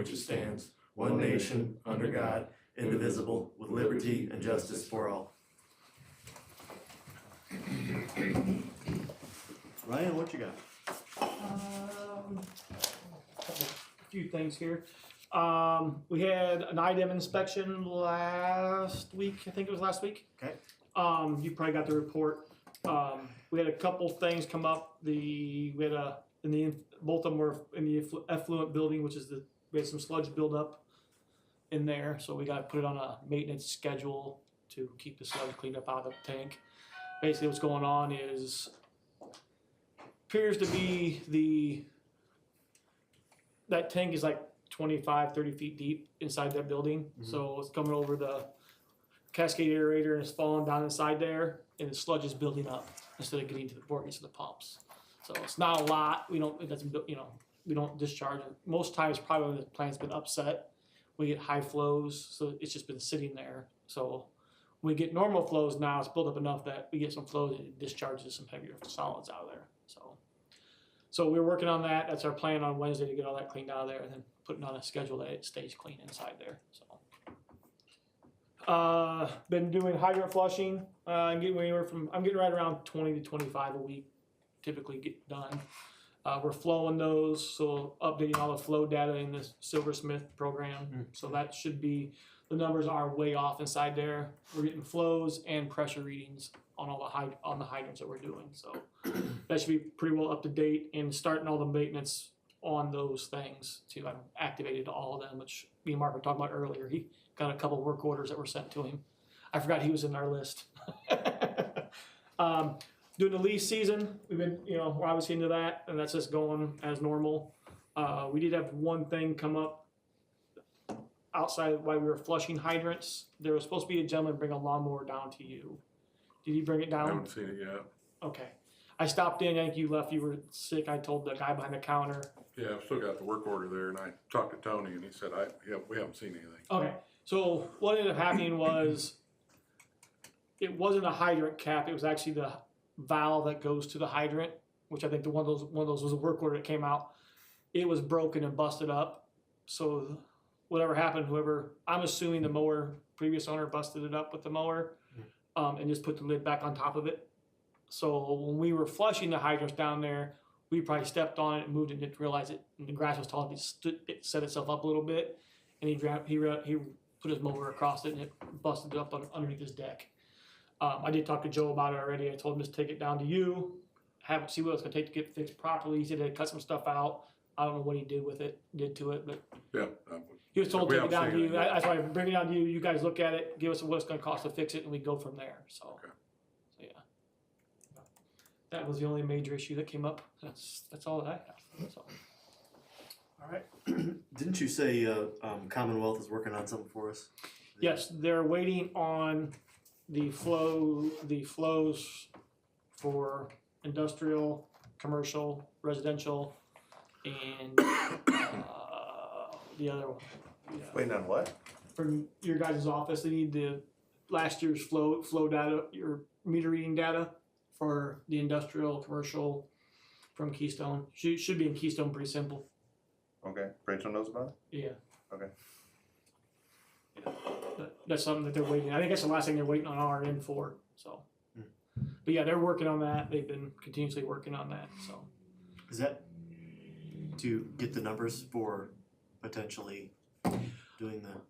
which it stands, one nation, under God, indivisible, with liberty and justice for all. Ryan, what you got? A few things here. We had an item inspection last week. I think it was last week. Okay. You probably got the report. We had a couple things come up. Both of them were in the effluent building, which is we had some sludge build up in there, so we got to put it on a maintenance schedule to keep the sludge cleaned up out of the tank. Basically, what's going on is appears to be that tank is like 25, 30 feet deep inside that building. Mm-hmm. So it's coming over the cascade aerator and it's falling down inside there, and the sludge is building up instead of getting to the before it gets to the pumps. So it's not a lot. We don't discharge it. Most times, probably when the plant's been upset, we get high flows, so it's just been sitting there. So when we get normal flows now, it's built up enough that we get some flows and it discharges some heavier solids out of there. So we're working on that. That's our plan on Wednesday, to get all that cleaned out of there and then putting on a schedule that it stays clean inside there. So been doing hydrant flushing. I'm getting right around 20 to 25 a week, typically get done. We're flowing those, so updating all the flow data in the Silversmith program. Mm-hmm. So that should be, the numbers are way off inside there. We're getting flows and pressure readings on all the hydrants that we're doing. So that should be pretty well up to date, and starting all the maintenance on those things too. I've activated all of them, which me and Mark were talking about earlier. He got a couple work orders that were sent to him. I forgot he was in our list. Doing the leaf season, we've been, we're obviously into that, and that's just going as normal. We did have one thing come up outside while we were flushing hydrants. There was supposed to be a gentleman bring a lawnmower down to you. Did he bring it down? I haven't seen it yet. Okay. I stopped in. I think you left. You were sick. I told the guy behind the counter. Yeah, I've still got the work order there, and I talked to Tony, and he said, we haven't seen anything. Okay. So what ended up happening was, it wasn't a hydrant cap. It was actually the valve that goes to the hydrant, which I think one of those was a work order that came out. It was broken and busted up. So whatever happened, I'm assuming the previous owner busted it up with the mower, and just put the lid back on top of it. So when we were flushing the hydrants down there, we probably stepped on it and moved it and didn't realize it. And the grass was tall, it set itself up a little bit, and he put his mower across it and it busted it up underneath his deck. I did talk to Joe about it already. I told him just take it down to you, see what it's gonna take to get it fixed properly. He said he had to cut some stuff out. I don't know what he did to it, but yeah, he was told to take it down to you. That's why I bring it down to you. You guys look at it, give us what it's gonna cost to fix it, and we go from there. So, okay. So yeah, that was the only major issue that came up. That's all that I have. So. All right. Didn't you say Commonwealth is working on something for us? Yes, they're waiting on the flows for industrial, commercial, residential, and the other one. Yeah. Waiting on what? From your guys' office, they need the last year's flow data, your meter reading data for the industrial, commercial from Keystone. Should be in Keystone, pretty simple. Okay. Rachel knows about it? Yeah. Okay. Yeah. That's something that they're waiting. I think that's the last thing they're waiting on our end for. So, but yeah, they're working on that. They've been continuously working on that. So, is that to get the numbers for potentially doing that?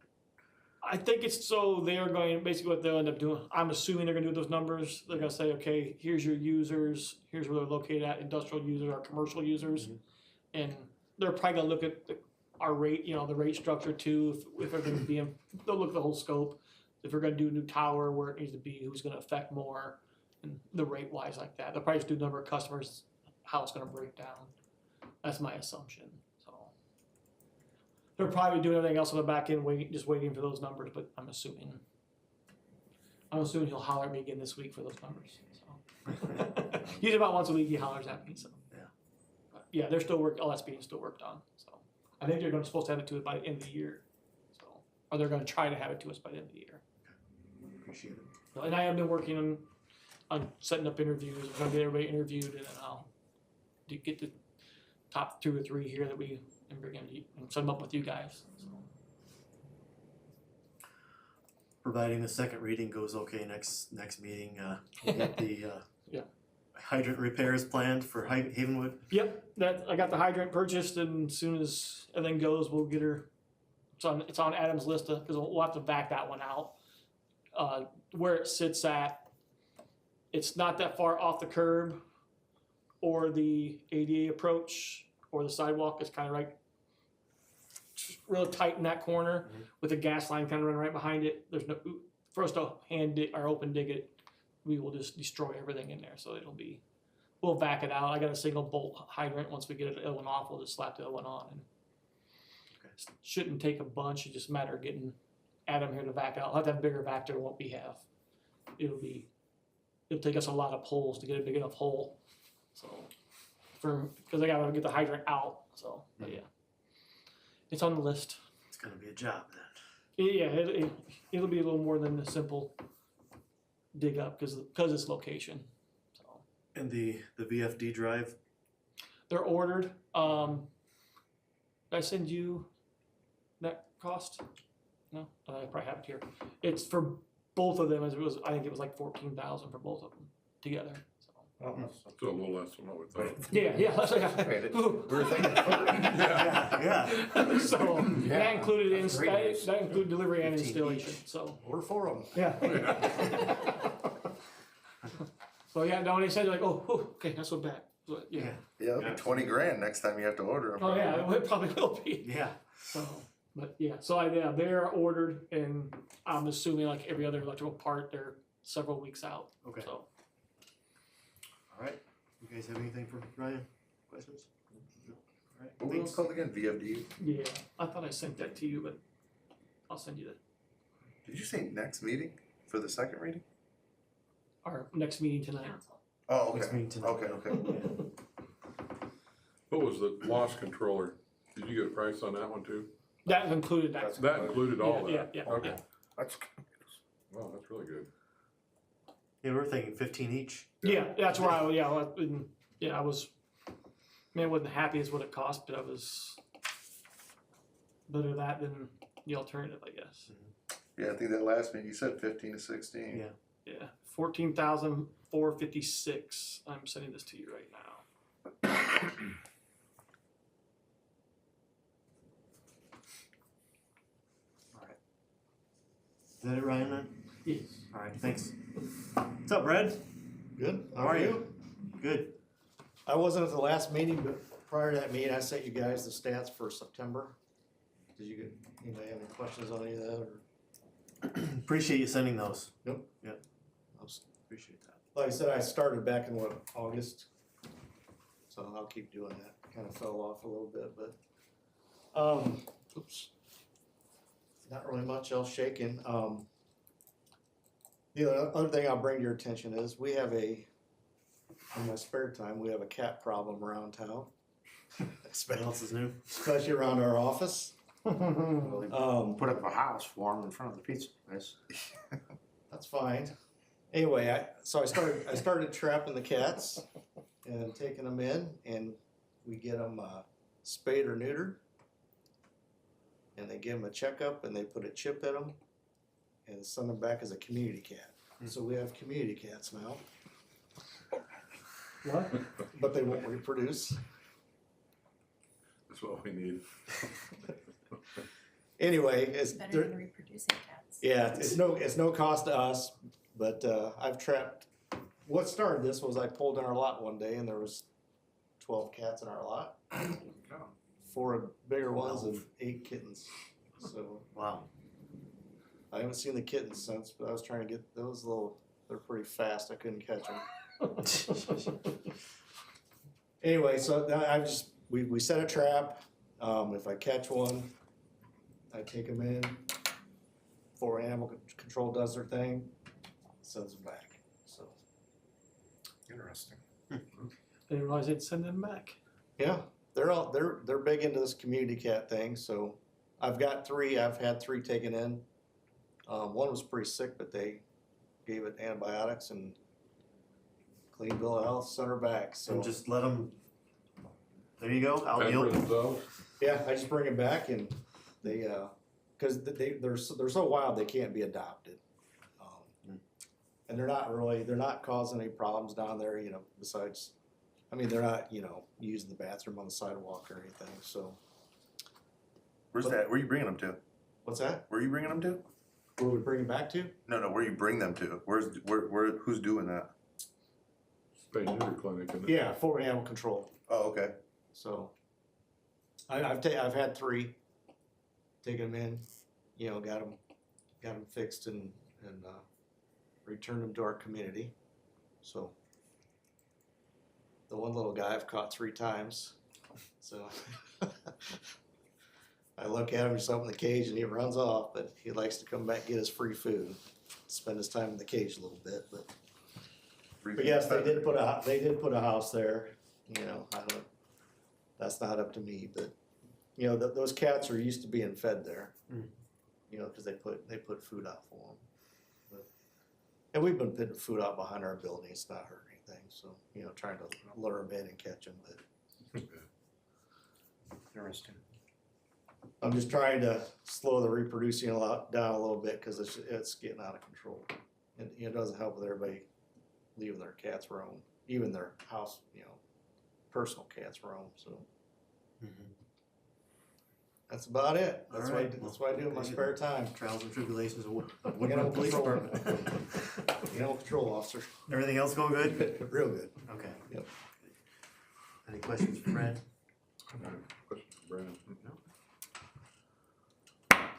I think it's so they're going, basically what they'll end up doing, I'm assuming they're going to do those numbers. They're going to say, okay, here's your users, here's where they're located at, industrial users or commercial users. Mm-hmm. And they're probably going to look at our rate, the rate structure too. If they're going to be they'll look at the whole scope. If we're going to do a new tower, where it needs to be, who's going to affect more, and the rate wise like that. They'll probably just do the number of customers, how it's going to break down. That's my assumption. So they're probably doing everything else on the back end, just waiting for those numbers. But I'm assuming he'll holler at me again this week for those numbers. So usually about once a week he hollers at me. So yeah, they're still all that's being still worked on. So I think they're supposed to have it to it by the end of the year. So, or they're going to try to have it to us by the end of the year. Appreciate it. So, and I have been working on setting up interviews. I'm trying to get everybody interviewed, and then I'll get the top 2 or 3 here that we and bring him to you, and set him up with you guys, so. Providing the second reading goes okay next meeting, we'll get the, Yeah. hydrant repairs planned for Havenwood. Yep, I got the hydrant purchased, and as soon as everything goes, we'll get her, it's on Adam's list, cause we'll have to back that one out. Where it sits at, it's not that far off the curb or the ADA approach or the sidewalk. It's kind of right, real tight in that corner with the gas line kind of running right behind it. There's no, for us to hand dig or open dig it, we will just destroy everything in there. So we'll back it out. I got a single bolt hydrant. Once we get it one off, we'll just slap the other one on. And shouldn't take a bunch. It's just a matter of getting Adam here to back out. I'll have to have a bigger back there than what we have. It'll take us a lot of pulls to get a big enough hole. So, because I gotta get the hydrant out. So, but yeah, it's on the list. It's gonna be a job then. Yeah, it'll be a little more than a simple dig up because it's location. So And the VFD drive, they're ordered. Did I send you that cost? No, I probably have it here. It's for both of them. I think it was like 14,000 for both of them together. So. It's a little less than what we thought. Yeah. Wait, we were thinking. yeah. So that included That's great news. that included delivery and 15 installation. each. So We're for them. yeah. So yeah, no, they said like, oh, okay, that's so bad. So, yeah. Yeah, it'll be 20 grand next time you have to order them. Oh yeah, it probably will be. Yeah. So, but yeah, so they're ordered, and I'm assuming like every other electrical part, they're several weeks out. Okay. So All right. You guys have anything for Ryan? Questions? No? All right. What was Thanks. it called again? VFD? yeah, I thought I sent that to you, but I'll send you Did you say next meeting for the second reading? our next meeting tonight. Oh, okay. Next meeting tonight. Okay. What was the loss controller? Did you get a price on that one too? That included that. That included all Yeah, that? yeah, Okay, yeah. That's wow, that's really good. Yeah, we're thinking 15 each. Yeah, that's where I was, man, I wasn't happy as what it cost, but I was better that than the alternative, I guess. yeah. I think that last meeting you said 15 to 16. Yeah. Yeah, 14,456. I'm sending this to you right now. All right. Is that it, Ryan, then? Yes. All right, thanks. What's up, Brad? Good. How are you? Good. I wasn't at the last meeting, but prior to that meeting, I sent you guys the stats for September. Did you get, anybody have any questions on any of that, or? Appreciate you sending those. Nope. Yep. I was- Appreciate that. Like I said, I started back in August, so I'll keep doing that. Kind of fell off a little bit, but, oops. Not really much else shaking. The other thing I'll bring to your attention is we have in my spare time, we have a cat problem around town. What else is new? Especially around our office. Put up a house for him in front of the pizza place. That's fine. Anyway, I started trapping the cats and taking them in, and we get them spayed or neutered, and they give them a checkup, and they put a chip in them, and send them back as a community cat. So we have community cats now, What? but they won't reproduce. That's what we need. Anyway, Better than reproducing cats. yeah, it's no cost to us, but I've trapped. What started this was I pulled in our lot one day and there was 12 cats in our lot, 4 bigger ones and 8 kittens. So Wow. I haven't seen the kittens since, but I was trying to get those they're pretty fast. I couldn't catch them. Anyway, so we set a trap. If I catch one, I take them in. Before animal control does their thing, sends them back. So Interesting. Didn't realize they'd send them back. yeah, they're big into this community cat thing. So I've got 3. I've had 3 taken in. One was pretty sick, but they gave it antibiotics and clean bill of health, sent her back. So And just let them, there you go, out in the Fend for open. themselves? Yeah, I just bring them back and they, cause they're so wild, they can't be adopted. And they're not causing any problems down there, you know, besides, I mean, they're not, you know, using the bathroom on the sidewalk or anything, so. Where's that? Where you bringing them to? What's that? Where are you bringing them to? Where we bring them back to? No, where you bring them to? Who's doing that? Spay neuter clinic, isn't it? Yeah, for animal control, Oh, okay. so. I've had 3, taken them in, you know, got them fixed and returned them to our community, so. The one little guy I've caught 3 times, so. I look at him, just open the cage and he runs off, but he likes to come back and get his free food, spend his time in the cage a little bit, but. But yes, they did put a house there, you know, I don't, that's not up to me, but, you know, those cats are used to being fed there. You know, cause they put food out for them. And we've been putting food out behind our building, it's not hurting anything, so, you know, trying to lure them in and catch them, but. Interesting. I'm just trying to slow the reproducing down a little bit, cause it's getting out of control. And it doesn't help with everybody leaving their cats roam, even their house, you know, personal cats roam, so. That's about it. That's All right. that's what I do in my spare time. Trials and tribulations of Animal Woodburn Police control. Department. Animal control officer. Everything else going good? Real good. Okay. Yep. Any questions for Brad? Question for Brad.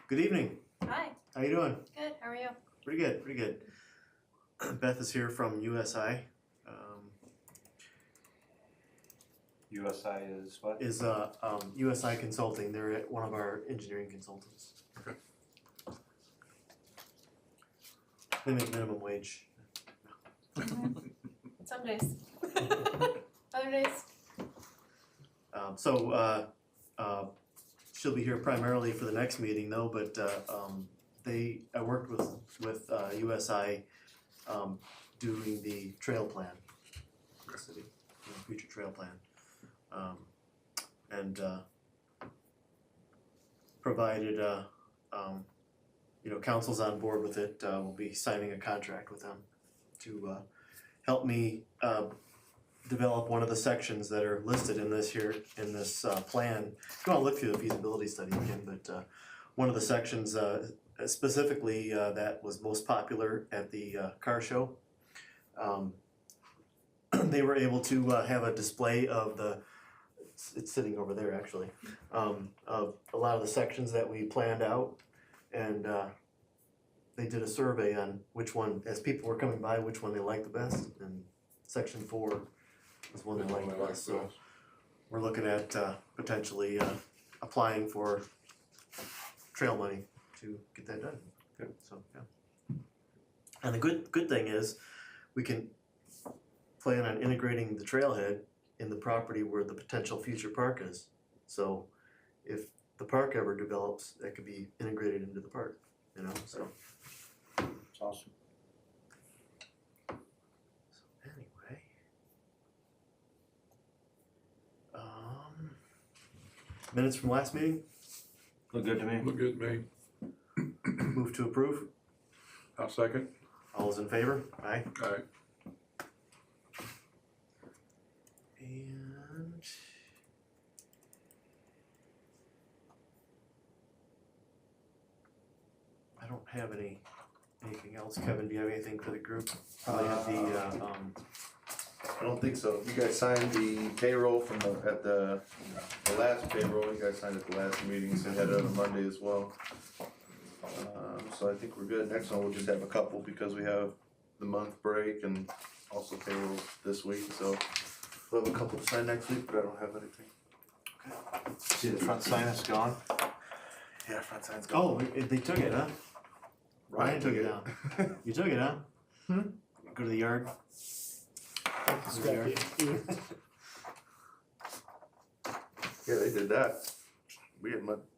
Good evening. Hi, How you doing? good, how are you? Pretty good, pretty good. Beth is here from USI. USI is what? Is USI Consulting. They're one of our engineering consultants. Okay. They make minimum wage. Some days. Other days. She'll be here primarily for the next meeting though, but I worked with USI doing the trail plan for the city, future trail plan. And provided council's on board with it, we'll be signing a contract with them to help me develop one of the sections that are listed in this plan. If you wanna look through the feasibility study, you can, but one of the sections specifically that was most popular at the car show, they were able to have a display of it's sitting over there actually, of a lot of the sections that we planned out, and they did a survey on which one, as people were coming by, which one they liked the best, and section 4 is one they liked the best, so we're looking at potentially applying for trail money to get that done. Good. So, yeah. And the good thing is, we can plan on integrating the trailhead in the property where the potential future park is. So if the park ever develops, that could be integrated into the park, so. It's awesome. So anyway. Minutes from last meeting, Look good to me. Look good to me. move to approve. I'll second. All those in favor? Aye. Aye. And I don't have anything else. Kevin, do you have anything for the group? Probably have the I don't think so. You guys signed the payroll from the last payroll. You guys signed at the last meeting, so you had it on Monday as well. So I think we're good. Next one, we'll just have a couple because we have the month break and also payroll this week, so we'll have a couple to sign next week, but I don't have anything. See the front sign is gone? Yeah, front sign's gone. oh, they took it, huh? Ryan took it out. You took it, huh? Go to the yard. Scrappy. Yeah, they did that.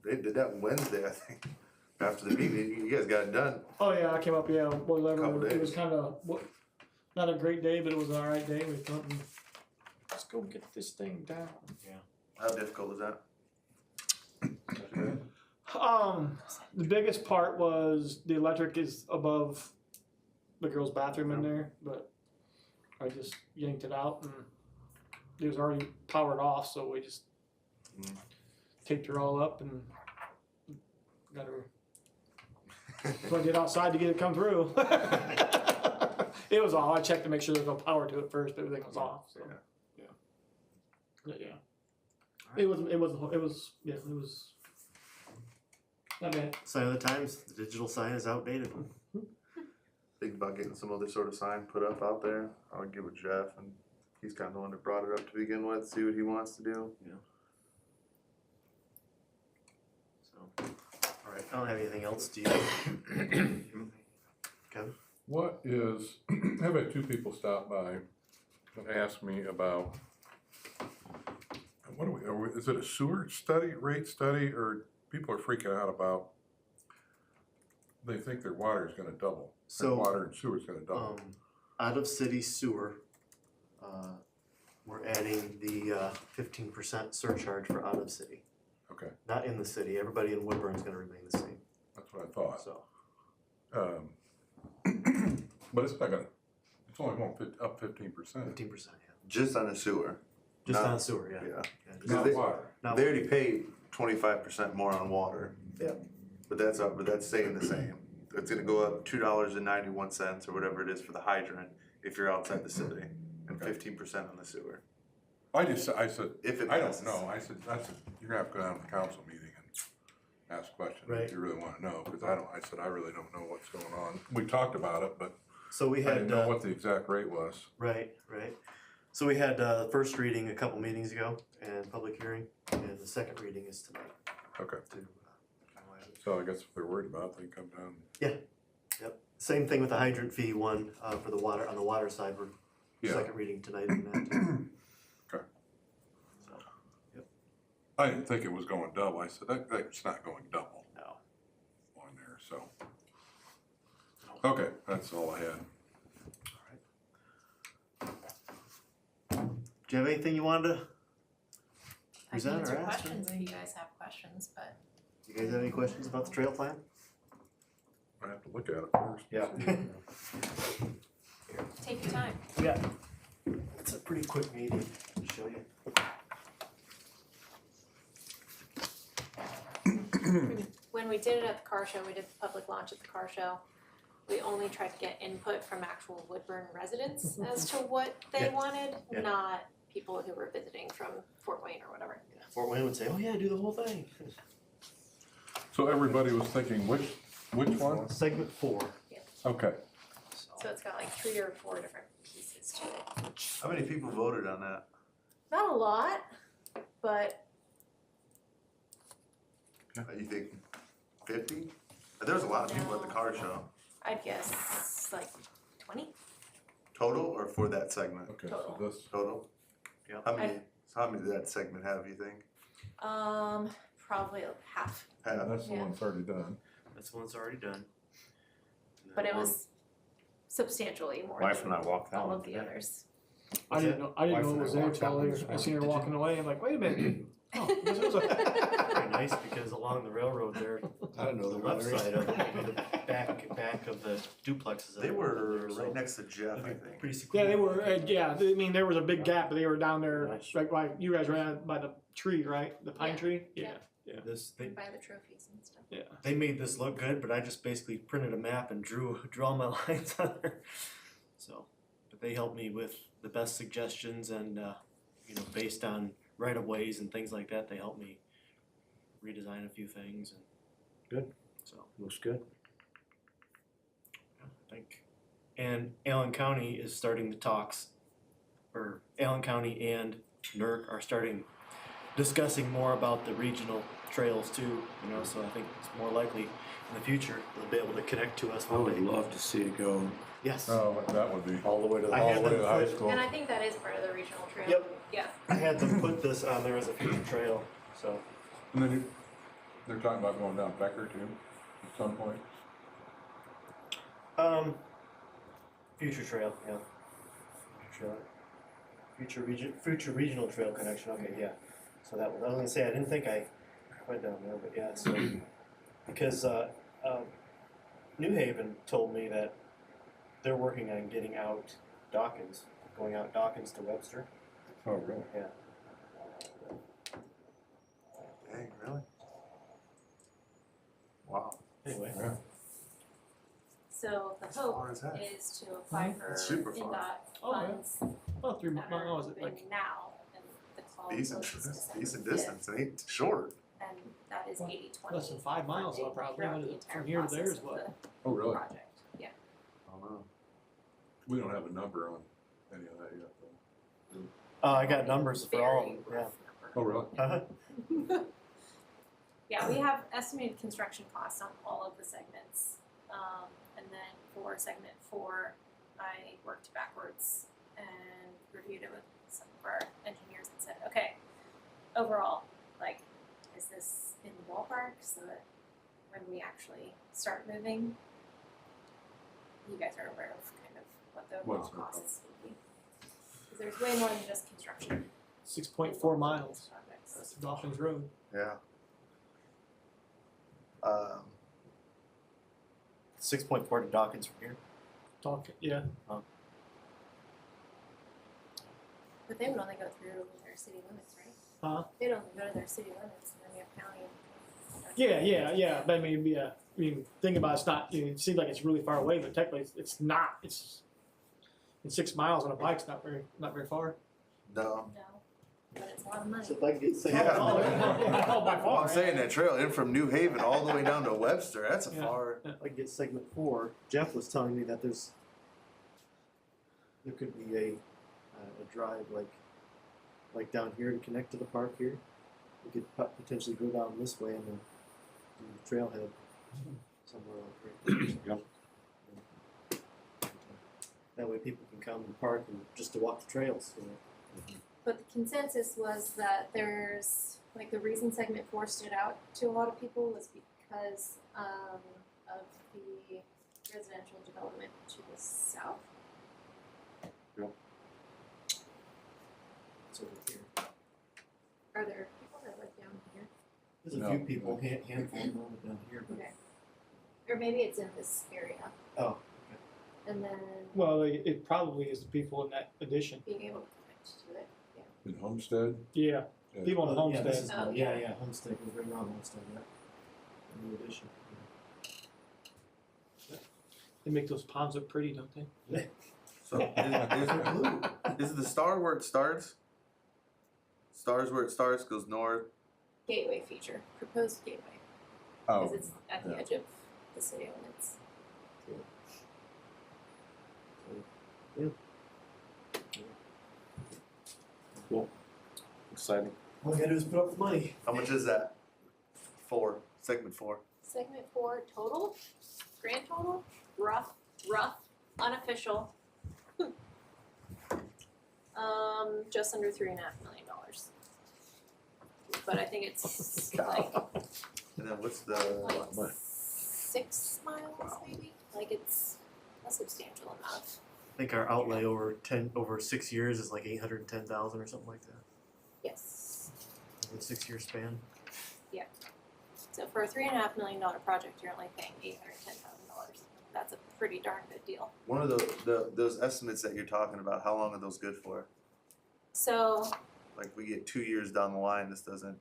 They did that Wednesday, I think. After the meeting, you guys got it done. Oh yeah, I came up, yeah, whatever, Couple it was days. kinda, not a great day, but it was an alright day, we thought, let's go get this thing down. How difficult is that? The biggest part was the electric is above the girls' bathroom in there, but I just yanked it out and it was already powered off, so we just taped her all up and got her plugged it outside to get it come through. It was off. I checked to make sure there's no power to it first, but everything was off. So yeah. It was not bad. Sign of the times, the digital sign is outdated. Think about getting some other sort of sign put up out there. I would give it Jeff, and he's kind of the one that brought it up to begin with, see what he wants to do. So, alright, I don't have anything else, do you? Kevin? What is, I've had two people stop by and ask me about, is it a sewer study, rate study, or people are freaking out about, they think their water is gonna double. Their So, water and sewer is gonna double. out of city sewer, we're adding the 15% surcharge for out of city. Okay, Not in the city, everybody in Woodburn is gonna remain the same, that's what I thought. so. But it's not gonna, it's only going up 15%. 15%, yeah. Just on the sewer. Just Not- on sewer, yeah. Yeah. just Not on they- sewer. water. Not- They already paid 25% more on water. Yeah. But that's staying the same. It's gonna go up $2.91 or whatever it is for the hydrant if you're outside the city, and Okay. 15% on the sewer. I said, If it I don't passes. know, I said, you're gonna have to go down to the council meeting and ask questions Right. if you really wanna know, cause I said, I really don't know what's going on. We talked about it, but So we I had, didn't know what the exact rate was. right. So we had the first reading a couple meetings ago and public hearing, and the second reading is tonight Okay, to finalize it. so I guess if they're worried about it, they can come down. Yep, same thing with the hydrant fee one, for the water, on the water side, we're Yeah. second reading tonight on that too. Okay. So, I didn't think it was going double, I said, that's not going double no. on there, so. Okay, that's all I had. Do you have anything you wanted to I can present answer or ask? questions if you guys have questions, but You guys have any questions about the trail plan? I have to look at it first. Yeah. take your time. Yeah. It's a pretty quick meeting to show you. When we did it at the car show, we did the public launch at the car show. We only tried to get input from actual Woodburn residents as to what they Yeah. wanted, Yeah. not people who were visiting from Fort Wayne or whatever. Fort Wayne would say, oh yeah, do the whole thing. So everybody was thinking, which one? Segment 4. Okay, So it's got like 3 or 4 different pieces to it. How many people voted on that? Not a lot, but You think 50? There was a lot of people at the car show. I'd guess like 20. Total or for that segment? okay, so Total. this, Total? Yeah. How many did that segment have, you think? Probably like half, Half. that's the Yeah. one that's already done. That's the one that's already done. but it was substantially more Wife than and I walked that all one of the today. others. I didn't know it Wife was and I there walked till that one later. this I seen her morning. walking away. I'm like, wait a minute. Oh, this was Very nice because along the railroad there, I don't know the the left others. side of it, the back of the duplexes. They were so right next to Jeff, I it'd be think. pretty Yeah, secluded. they were. I mean, there was a big gap, but they were down there, Nice. like by you guys ran by the tree, right? The pine Yeah. tree. Yeah. They Buy the trophies and stuff. Yeah. they made this look good, but I just basically printed a map and drew all my lines on there. So, but they helped me with the best suggestions and based on right of ways and things like that, they helped me redesign a few things and Good. So Looks good. I think. And Allen County is starting the talks, or Allen County and NERC are discussing more about the regional trails too, so I think it's more likely in the future they'll be able to connect to us I one would day. love to see it go Yes, Oh, that would be, all the way to the, I all had the way to them the high put- school. And I think that is part of the regional trail. Yep. Yeah. I had them put this on there as a future trail, so. and then they're talking about going down Becker too, at some point. Future trail, yeah. Future regional trail connection, okay, yeah. So that was, I was gonna say, I didn't think I quite down there, but yeah, so, because, New Haven told me that they're working on getting out Dawkins, going out Dawkins to Webster. Oh, really? Yeah. Dang, really? Wow. Anyway, Yeah. So the As far hope as that. is to apply for That's super far. NDOT Oh, yeah. funds Oh, 3 that miles, are is it like, moving now, and the call Decent, closes December decent 5th, distance, it ain't short. and that is 80/20 less than 5 miles though, funding probably, throughout what is the it, entire from here to there process is of what? Oh, the really? project, yeah. I don't know. We don't have a number on any of that yet, though. I got numbers for all of them, Very yeah. rough number. Oh, really? Uh-huh. Yeah, we have estimated construction costs on all of the segments. And then for segment 4, I worked backwards and reviewed it with some of our engineers and said, okay, overall, like, is this in the ballpark so that when we actually start moving, you guys are aware of kind of what the overall What's the costs would be. Because there's way more than just construction. 6.4 miles, Projects. that's Dawkins Road. Yeah. 6.4 to Dawkins from here. Yeah, But they would only go through their city limits, right? huh? They'd only go to their city limits, and then we have county. Yeah, but I mean, yeah, I mean, think about it, it's not, it seems like it's really far away, but technically it's not, it's 6 miles on a bike's not very far. No. No, but it's a lot of money. So if I can get Yeah. Oh, by Well, far. I'm saying that trail in from New Haven all the way down to Webster, that's a Yeah. far. If I get segment 4, Jeff was telling me that there could be a drive like down here to connect to the park here. We could potentially go down this way and then do the trailhead somewhere like right there. That way people can come and park and just to walk the trails. You know. But the consensus was that there's, like, the reason segment 4 stood out to a lot of people was because of the residential development to the south. It's over here. Are there people that live down here? There's a No. few people, handful of them down here, but Okay. Or maybe it's in this area, oh, and then Well, it probably is the people in that addition. being able to connect to it. In Homestead? Yeah, Yeah. people on the oh, yeah, this homestead. is Oh, yeah, yeah. yeah, Homestead goes right around Homestead, yeah. New addition. They make those ponds look pretty, don't they? So is the star where it starts? Stars where it starts, goes north. Gateway feature, proposed gateway, Oh, because it's at the yeah. edge of the city limits. Cool. Exciting. All I gotta do is put up the money. How much is that? Segment 4. Segment 4 total, grand total, rough, unofficial. Just under $3.5 million. But I think it's like And then what's the, like 6 miles maybe. Like it's a substantial amount. I think our outlay over 6 years is like 810,000 or something like that. Yes. Over a 6-year span. So for a $3.5 million project, you're only paying $810,000. That's a pretty darn good deal. one of those estimates that you're talking about, how long are those good for? So Like we get 2 years down the line, this doesn't,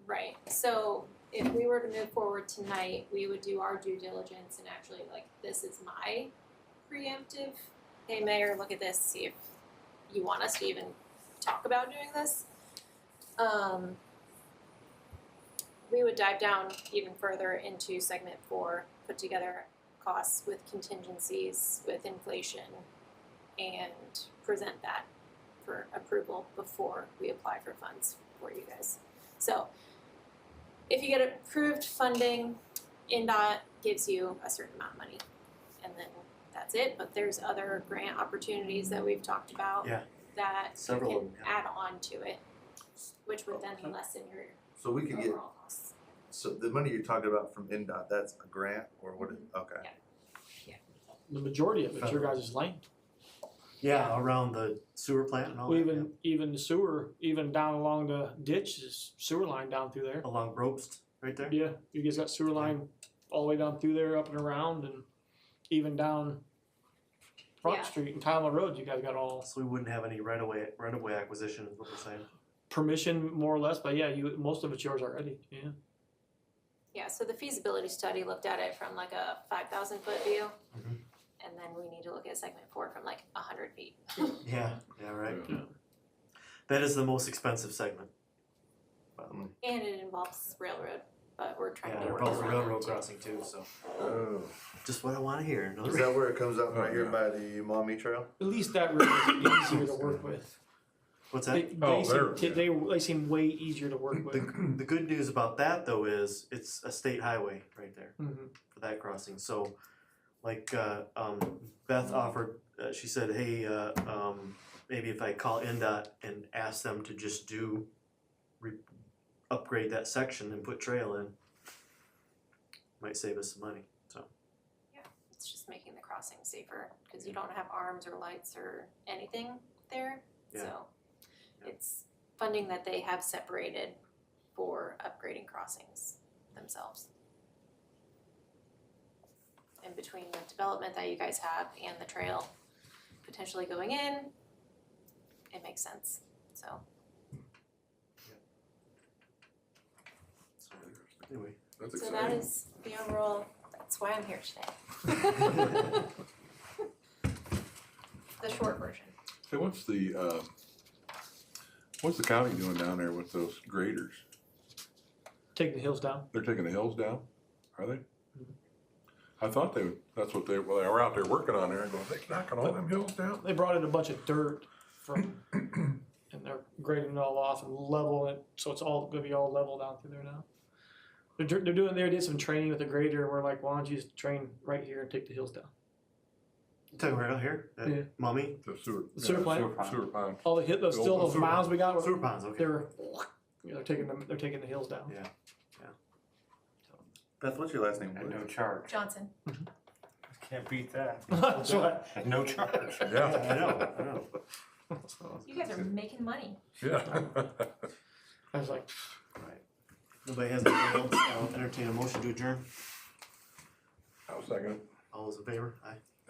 right. So if we were to move forward tonight, we would do our due diligence and actually, like, this is my preemptive. Hey, Mayor, look at this, see if you want us to even talk about doing this. We would dive down even further into segment 4, put together costs with contingencies, with inflation, and present that for approval before we apply for funds for you guys. So if you get approved funding, NDOT gives you a certain amount of money, and then that's it. But there's other grant opportunities that we've talked about Yeah. that Several you of can them, yeah. add on to it, which would then lessen your so we could get, overall costs. so the money you're talking about from NDOT, that's a grant or what is, okay. Yeah. The majority of it's your guys' land. Yeah, around the sewer plant and all Well, that. even the sewer, even down along the ditch is sewer line down through there. Yeah. Along Probst, right there. Yeah, you guys got sewer line all the way down through there, up and around, and even down Front Yeah. Street and Tyler Road, you guys got all So we wouldn't have any right of way acquisition is what we're saying. permission more or less, but yeah, most of it's yours already, yeah. Yeah, so the feasibility study looked at it from like a 5,000 foot view. Mhm. And then we need to look at segment 4 from like 100 feet. Yeah, yeah, right. Yeah. That is the most expensive segment. And it involves railroad, but we're trying Yeah, to there work involves a around railroad it too. crossing too, so Oh. just what I wanna hear. Is that where it comes up right here by the Maumee Trail? At least that road is easier to work with. What's They, that? they, there, seem, they seem way easier to work with. The good news about that though is it's a state highway right there Mhm. for that crossing, so like Beth offered, she said, hey, maybe if I call NDOT and ask them to just upgrade that section and put trail in, might save us some money, so. It's just making the crossing safer because you don't have arms or lights or anything there. Yeah. So Yeah. it's funding that they have separated for upgrading crossings themselves. And between the development that you guys have and the trail potentially going in, it makes sense, so. Anyway, That's So that exciting. is the overall, that's why I'm here today. The short version. Hey, what's the county doing down there with those graders? Take the hills down. They're taking the hills down, are they? I thought that's what they were out there working on there and going, they knocking all them hills down? They brought in a bunch of dirt from, and they're grading it all off and leveling it, so it's all gonna be all level down through there now. They did some training with the grader, and we're like, why don't you just train right here and take the hills down? you talking right out here, at Yeah. Maumee? The sewer. The sewer plant? Sewer pond. All the hit, those still those sewer miles we got, Sewer ponds, okay. they're taking the hills down. Yeah. Beth, what's your last name? At no charge. Johnson. Can't beat that. That's what. At no charge. Yeah, I know. You guys are making money. yeah. I was like, Right. Nobody has anything else, I'll entertain a motion to adjourn. I'll second it. All those in favor? Aye.